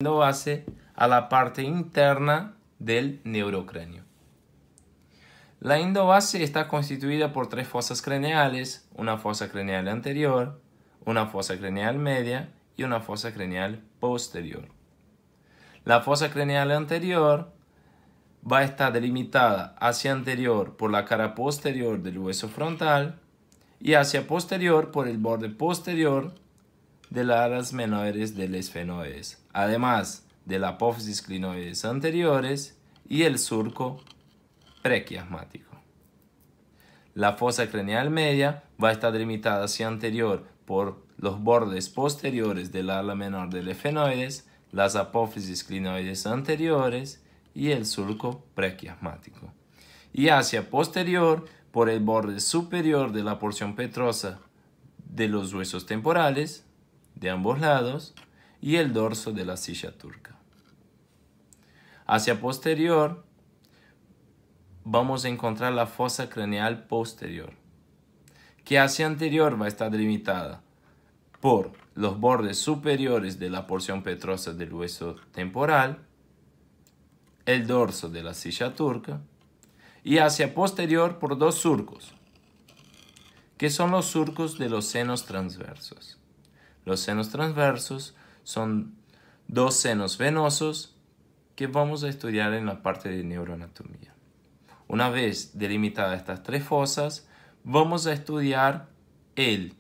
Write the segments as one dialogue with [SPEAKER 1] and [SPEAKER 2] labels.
[SPEAKER 1] base a la parte interna del neurocráneo. La endobase está constituida por tres fosas craneales, una fosa craneal anterior, una fosa craneal media y una fosa craneal posterior. La fosa craneal anterior va a estar delimitada hacia anterior por la cara posterior del hueso frontal y hacia posterior por el borde posterior de las alas menores del esfenoides, además de la apófisis clinoides anteriores y el surco prequiasmático. La fosa craneal media va a estar delimitada hacia anterior por los bordes posteriores del ala menor del esfenoides, las apófisis clinoides anteriores y el surco prequiasmático, y hacia posterior por el borde superior de la porción petrosa de los huesos temporales de ambos lados y el dorso de la silla turca. Hacia posterior vamos a encontrar la fosa craneal posterior, que hacia anterior va a estar delimitada por los bordes superiores de la porción petrosa del hueso temporal, el dorso de la silla turca, y hacia posterior por dos surcos, que son los surcos de los senos transversos. Los senos transversos son dos senos venosos que vamos a estudiar en la parte de neuroanatomía. Una vez delimitadas estas tres fosas, vamos a estudiar el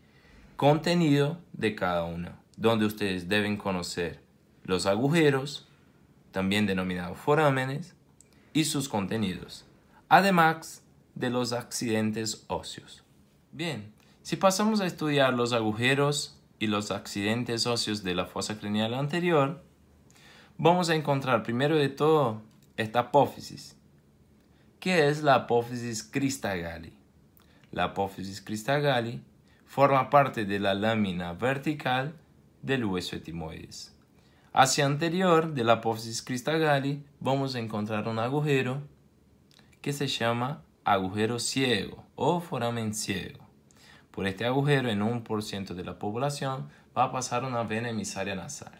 [SPEAKER 1] contenido de cada una, donde ustedes deben conocer los agujeros, también denominados forámenes, y sus contenidos, además de los accidentes óseos. Bien, si pasamos a estudiar los agujeros y los accidentes óseos de la fosa craneal anterior, vamos a encontrar primero de todo esta apófisis, que es la apófisis crista galli. La apófisis crista galli forma parte de la lámina vertical del hueso etimoides. Hacia anterior de la apófisis crista galli vamos a encontrar un agujero que se llama agujero ciego o foramen ciego. Por este agujero, en 1% de la población, va a pasar una vena emisaria nasal.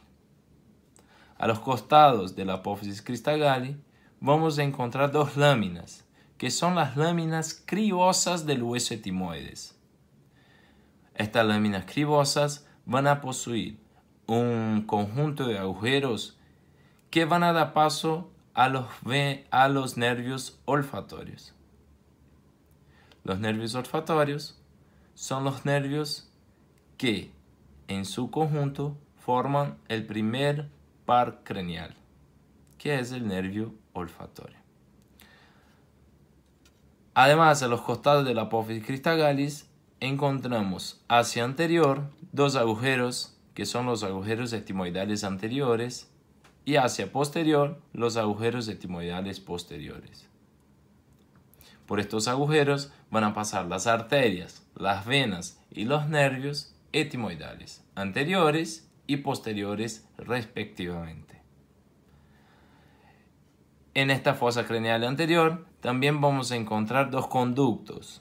[SPEAKER 1] A los costados de la apófisis crista galli vamos a encontrar dos láminas, que son las láminas cribosas del hueso etimoides. Estas láminas cribosas van a poseer un conjunto de agujeros que van a dar paso a los nervios olfatorios. Los nervios olfatorios son los nervios que en su conjunto forman el primer par craneal, que es el nervio olfatorio. Además, a los costados de la apófisis crista gallis encontramos hacia anterior dos agujeros que son los agujeros etimoidales anteriores y hacia posterior los agujeros etimoidales posteriores. Por estos agujeros van a pasar las arterias, las venas y los nervios etimoidales anteriores y posteriores respectivamente. En esta fosa craneal anterior también vamos a encontrar dos conductos,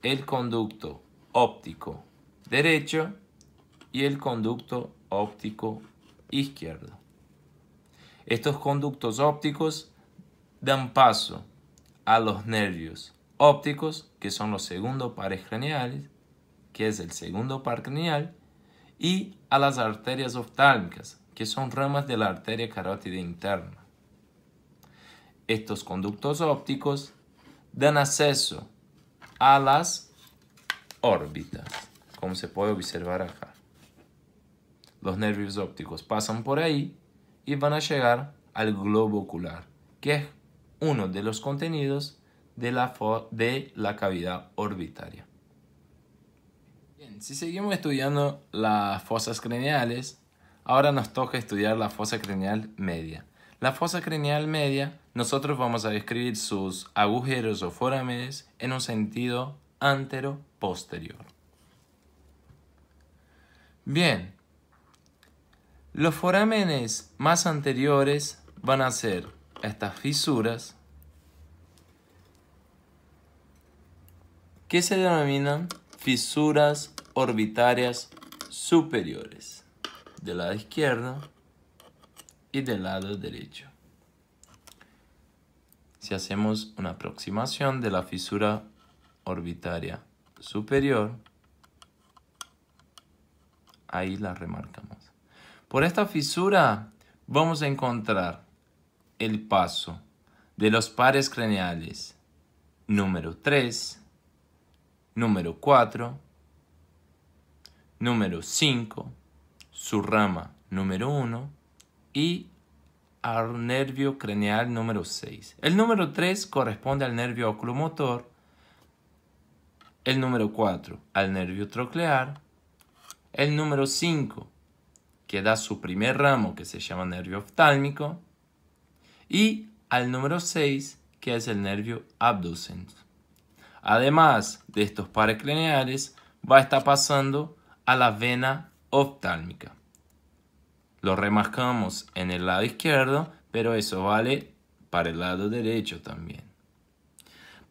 [SPEAKER 1] el conducto óptico derecho y el conducto óptico izquierdo. Estos conductos ópticos dan paso a los nervios ópticos, que son los segundos pares craneales, que es el segundo par craneal, y a las arterias oftálmicas, que son ramas de la arteria carótida interna. Estos conductos ópticos dan acceso a las órbitas, como se puede observar acá. Los nervios ópticos pasan por ahí y van a llegar al globo ocular, que es uno de los contenidos de la cavidad orbitaria. Bien, si seguimos estudiando las fosas craneales, ahora nos toca estudiar la fosa craneal media. La fosa craneal media, nosotros vamos a describir sus agujeros o forámenes en un sentido antero-posterior. Bien, los forámenes más anteriores van a ser estas fisuras que se denominan fisuras orbitarias superiores. Del lado izquierdo y del lado derecho. Si hacemos una aproximación de la fisura orbitaria superior, ahí la remarcamos. Por esta fisura vamos a encontrar el paso de los pares craneales número 3, número 4, número 5, su rama número 1 y al nervio craneal número 6. El número 3 corresponde al nervio oculomotor, el número 4 al nervio troclear, el número 5 que da su primer ramo que se llama nervio oftálmico y al número 6 que es el nervio abducens. Además de estos pares craneales va a estar pasando a la vena oftálmica. Lo remarcamos en el lado izquierdo, pero eso vale para el lado derecho también.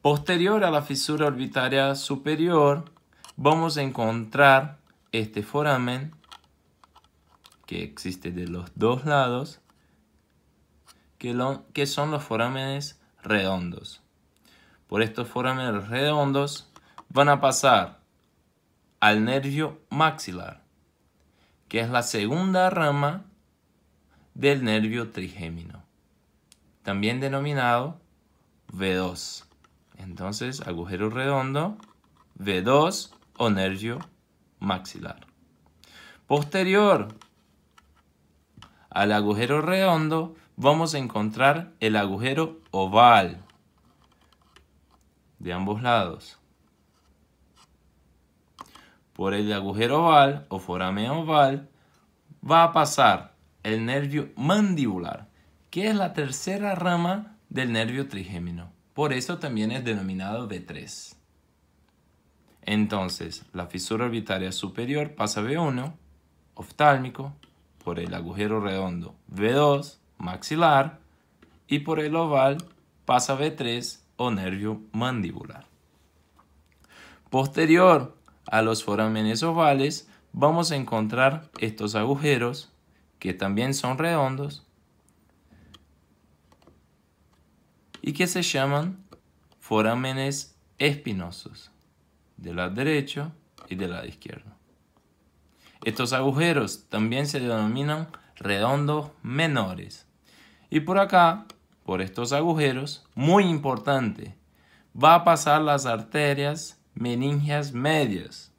[SPEAKER 1] Posterior a la fisura orbitaria superior, vamos a encontrar este foramen que existe de los dos lados, que son los forámenes redondos. Por estos forámenes redondos van a pasar al nervio maxilar, que es la segunda rama del nervio trigémino, también denominado V2. Entonces, agujero redondo, V2 o nervio maxilar. Posterior al agujero redondo, vamos a encontrar el agujero oval de ambos lados. Por el agujero oval o foramen oval va a pasar el nervio mandibular, que es la tercera rama del nervio trigémino. Por eso también es denominado V3. Entonces, la fisura orbitaria superior pasa V1, oftálmico, por el agujero redondo V2, maxilar, y por el oval pasa V3 o nervio mandibular. Posterior a los forámenes ovales vamos a encontrar estos agujeros que también son redondos y que se llaman forámenes espinosos del lado derecho y del lado izquierdo. Estos agujeros también se denominan redondos menores. Y por acá, por estos agujeros, muy importante, va a pasar las arterias meningias medias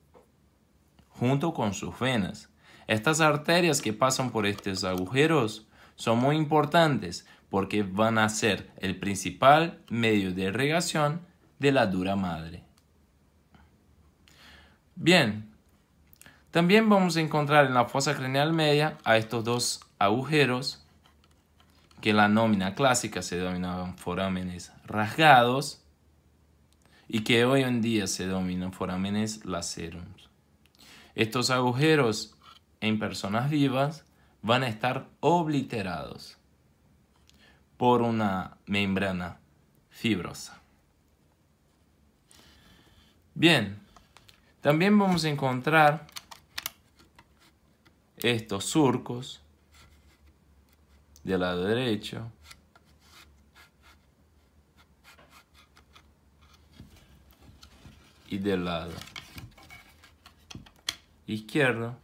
[SPEAKER 1] junto con sus venas. Estas arterias que pasan por estos agujeros son muy importantes porque van a ser el principal medio de irrigación de la dura madre. Bien, también vamos a encontrar en la fosa craneal media a estos dos agujeros que en la nómina clásica se denominaban forámenes rasgados y que hoy en día se denominan forámenes lacerums. Estos agujeros en personas vivas van a estar obliterados por una membrana fibrosa. Bien, también vamos a encontrar estos surcos del lado derecho y del lado izquierdo,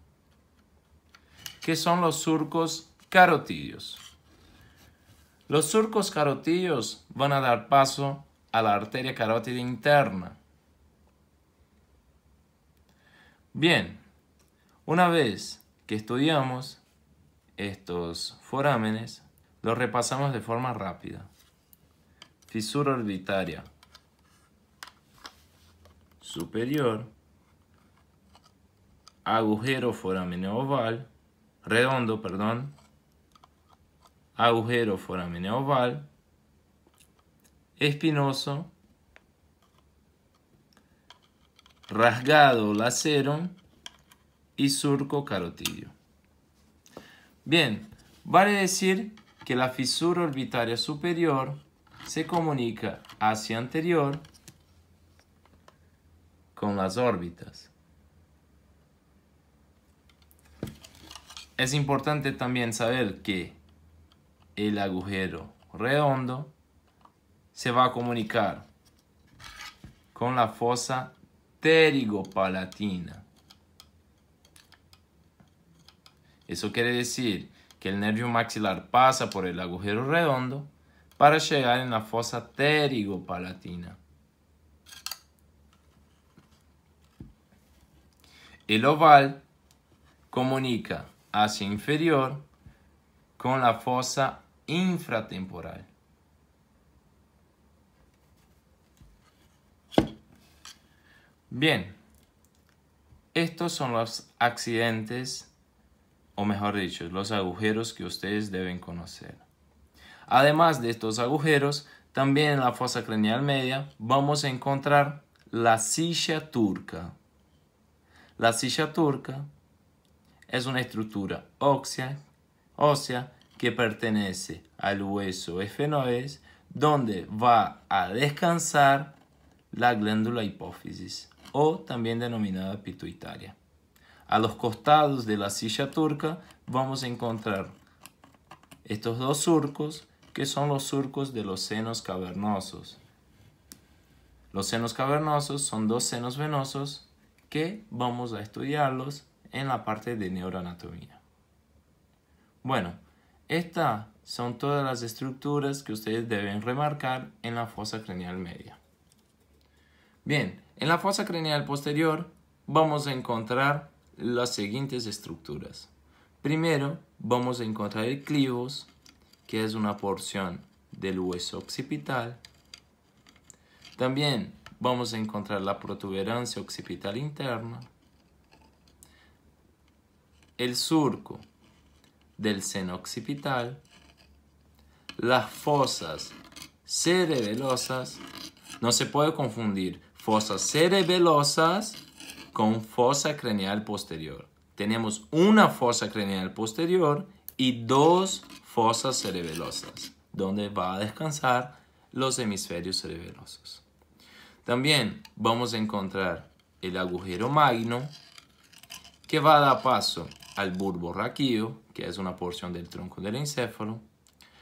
[SPEAKER 1] que son los surcos carotídeos. Los surcos carotídeos van a dar paso a la arteria carótida interna. Bien, una vez que estudiamos estos forámenes, los repasamos de forma rápida. Fisura orbitaria superior, agujero foramen oval, redondo, perdón, agujero foramen oval, espinoso, rasgado lacerum y surco carotídeo. Bien, vale decir que la fisura orbitaria superior se comunica hacia anterior con las órbitas. Es importante también saber que el agujero redondo se va a comunicar con la fosa pterigopalatina. Eso quiere decir que el nervio maxilar pasa por el agujero redondo para llegar en la fosa pterigopalatina. El oval comunica hacia inferior con la fosa infratemporal. Bien, estos son los accidentes, o mejor dicho, los agujeros que ustedes deben conocer. Además de estos agujeros, también en la fosa craneal media vamos a encontrar la silla turca. La silla turca es una estructura ósea que pertenece al hueso esfenoides, donde va a descansar la glándula hipófisis, o también denominada pituitaria. A los costados de la silla turca vamos a encontrar estos dos surcos, que son los surcos de los senos cavernosos. Los senos cavernosos son dos senos venosos que vamos a estudiarlos en la parte de neuroanatomía. Bueno, estas son todas las estructuras que ustedes deben remarcar en la fosa craneal media. Bien, en la fosa craneal posterior vamos a encontrar las siguientes estructuras. Primero vamos a encontrar el clivos, que es una porción del hueso occipital. También vamos a encontrar la protuberancia occipital interna, el surco del seno occipital, las fosas cerebelosas. No se puede confundir fosas cerebelosas con fosa craneal posterior. Tenemos una fosa craneal posterior y dos fosas cerebelosas, donde va a descansar los hemisferios cerebelosos. También vamos a encontrar el agujero magno, que va a dar paso al bulbo raquídeo, que es una porción del tronco del encéfalo,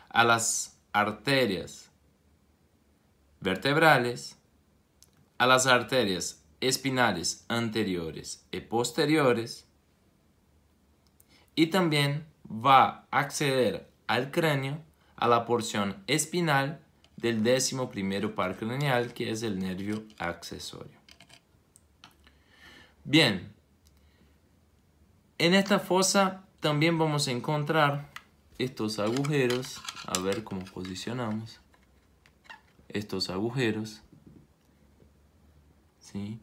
[SPEAKER 1] a las arterias vertebrales, a las arterias espinales anteriores y posteriores, y también va a acceder al cráneo, a la porción espinal del 11º par craneal, que es el nervio accesorio. Bien, en esta fosa también vamos a encontrar estos agujeros. A ver cómo posicionamos estos agujeros, ¿sí?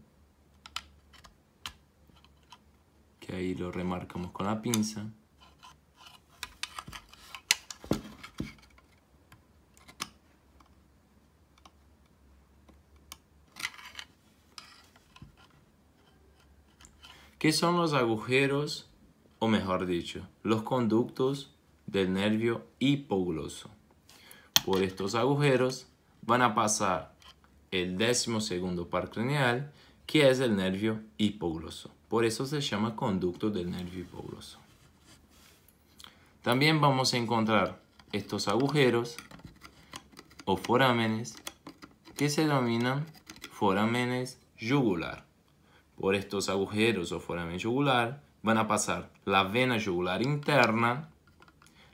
[SPEAKER 1] Que ahí lo remarcamos con la pinza. ¿Qué son los agujeros, o mejor dicho, los conductos del nervio hipogloso? Por estos agujeros van a pasar el 12º par craneal, que es el nervio hipogloso. Por eso se llama conducto del nervio hipogloso. También vamos a encontrar estos agujeros o forámenes, que se denominan forámenes yugular. Por estos agujeros o foramen yugular van a pasar la vena yugular interna,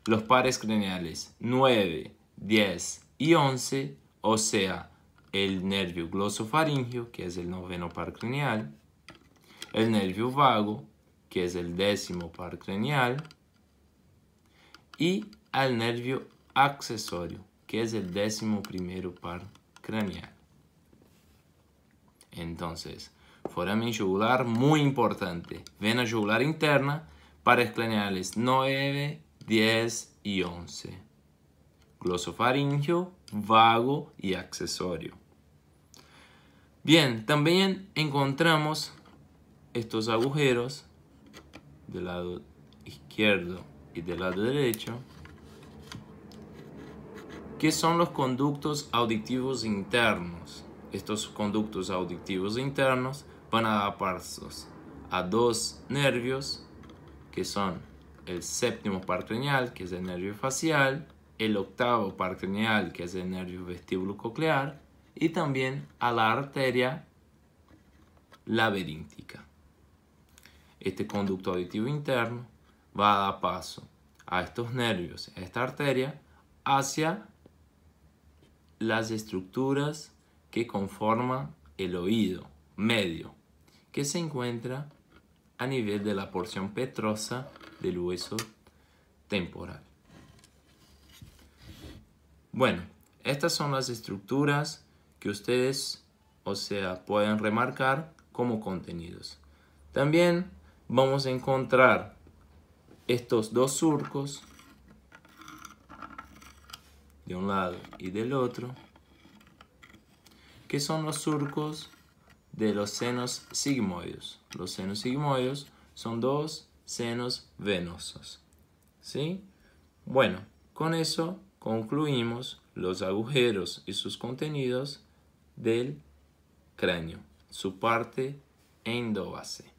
[SPEAKER 1] los pares craneales 9, 10 y 11, o sea, el nervio glosofaríngeo, que es el 9º par craneal, el nervio vago, que es el 10º par craneal, y al nervio accesorio, que es el 11º par craneal. Entonces, foramen yugular muy importante, vena yugular interna, pares craneales 9, 10 y 11. Glosofaríngeo, vago y accesorio. Bien, también encontramos estos agujeros del lado izquierdo y del lado derecho, que son los conductos auditivos internos. Estos conductos auditivos internos van a dar pasos a dos nervios, que son el 7º par craneal, que es el nervio facial, el octavo par craneal, que es el nervio vestíbulo coclear, y también a la arteria laberíntica. Este conducto auditivo interno va a dar paso a estos nervios, a esta arteria, hacia las estructuras que conforman el oído medio, que se encuentra a nivel de la porción petrosa del hueso temporal. Bueno, estas son las estructuras que ustedes, pueden remarcar como contenidos. También vamos a encontrar estos dos surcos de un lado y del otro, que son los surcos de los senos sigmoides. Los senos sigmoides son dos senos venosos. ¿Sí? Bueno, con eso concluimos los agujeros y sus contenidos del cráneo, su parte endobase.